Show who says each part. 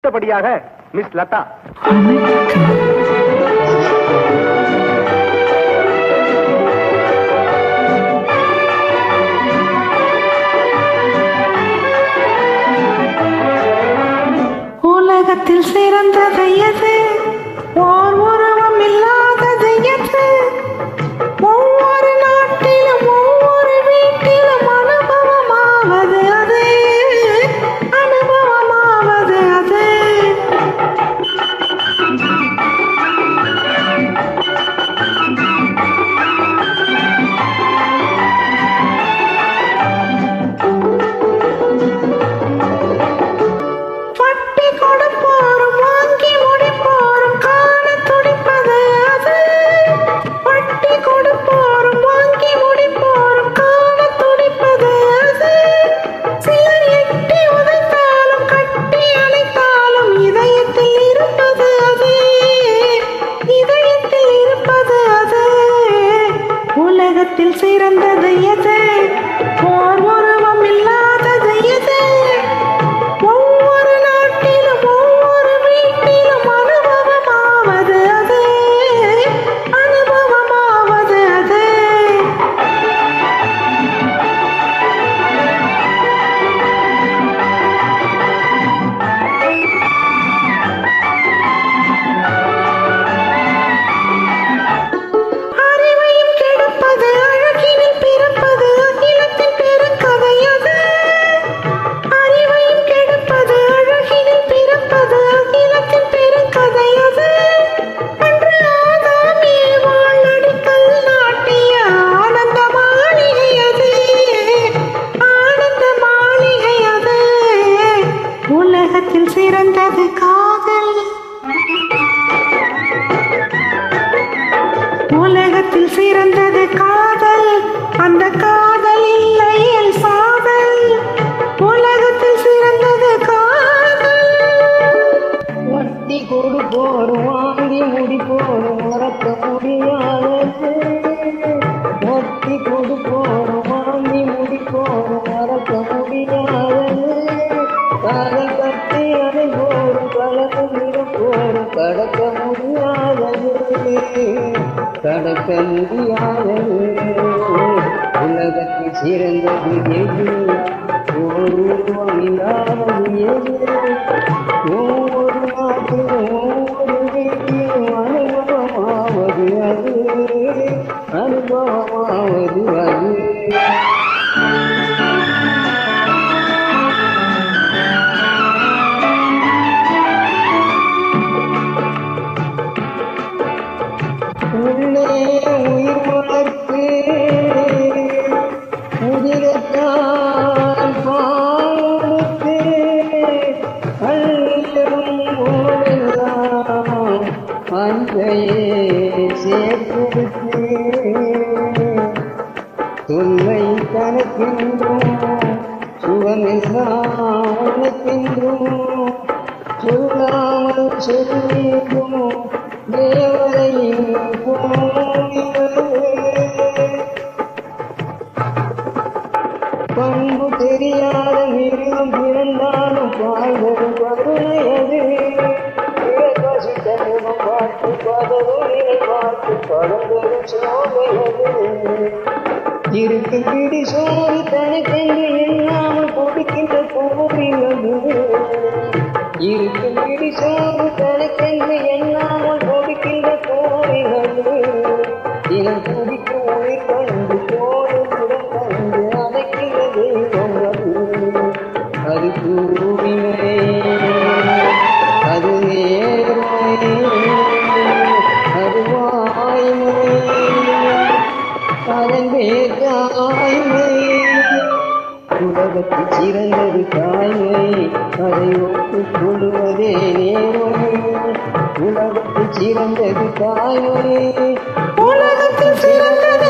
Speaker 1: அடுத்தபடியாக மிஸ் லதா.
Speaker 2: உலகத்தில் சிறந்தது எது? ஓர் உருவம் இல்லாதது எது? ஒவ்வொரு நாட்டிலும் ஒவ்வொரு வீட்டிலும் அனுபவமாவது அது, அனுபவமாவது அது. வட்டி கொடுப்போரும் வாங்கி முடிப்போரும் காண துடிப்பது அது. வட்டி கொடுப்போரும் வாங்கி முடிப்போரும் காண துடிப்பது அது. சிலர் எட்டி உதைத்தாலும் கட்டி அணைத்தாலும் இதயத்தில் இருப்பது அது, இதயத்தில் இருப்பது அது. உலகத்தில் சிறந்தது எது? ஓர் உருவம் இல்லாதது எது? ஒவ்வொரு நாட்டிலும் ஒவ்வொரு வீட்டிலும் அனுபவமாவது அது, அனுபவமாவது அது. அறிவையும் கெடுப்பது அழகினில் பிறப்பது அகிலத்தின் பெருங்கதை அது. அறிவையும் கெடுப்பது அழகினில் பிறப்பது அகிலத்தின் பெருங்கதை அது. அன்று ஆதாம் ஏவாள் அடிக்கல் நாட்டிய ஆனந்த மாளிகை அது, ஆனந்த மாளிகை அது. உலகத்தில் சிறந்தது காதல், உலகத்தில் சிறந்தது காதல். அந்த காதல் இல்லையேல் சாதல். உலகத்தில் சிறந்தது காதல்.
Speaker 3: வட்டி கொடுப்போரும் வாங்கி முடிப்போரும் மறக்க முடியாதது. வட்டி கொடுப்போரும் வாங்கி முடிப்போரும் மறக்க முடியாதது. காதல் கட்டி அதை போரும் கலந்து இருப்போரும் கடக்க முடியாதது, கடக்க முடியாதது. உலகத்தில் சிறந்தது எது? ஒரு உருவம் இல்லாதது எது? ஒவ்வொரு நாட்டிலும் ஒவ்வொரு வீட்டிலும் அனுபவமாவது அது, அனுபவமாவது அது. உள்ளே உயிர் வளர்த்து முதிரத்தான் பாடுத்து அள்ளும் போதெல்லாம் அன்பையே சேர்த்தெடுத்து தொல்லை கணக்கின்றும் சுகமெல்லாம் உனக்கென்றும் சொல்லாமல் சொல்லியும் தேவதையின் பண்பு தெரியாத மிருகம் பிறந்தாலும் பாய்வரும் கருணையது. பசுத்தமுகம் பார்த்து பதவியை பார்த்து பழந்தரும் சோகையது. இருக்கு பிடி சோறு தனக்கென்று எண்ணாமல் கொடுக்கின்ற கோவிலது. இருக்கு பிடி சோறு தனக்கென்று எண்ணாமல் கொடுக்கின்ற கோவிலது. இனம் குடிக்கும் உயிர் கண்டு போது உடன் கண்டு அடைக்கின்ற தெய்வம் அது. அது தூய்மை, அது நேர்மை, அது வாய்மை, அதன் தாய்மை. உலகத்தில் சிறந்தது தாய்மை, அதை ஒப்புக் கொள்வதே நேர்மை. உலகத்தில் சிறந்தது தாய்மை,
Speaker 2: உலகத்தில் சிறந்தது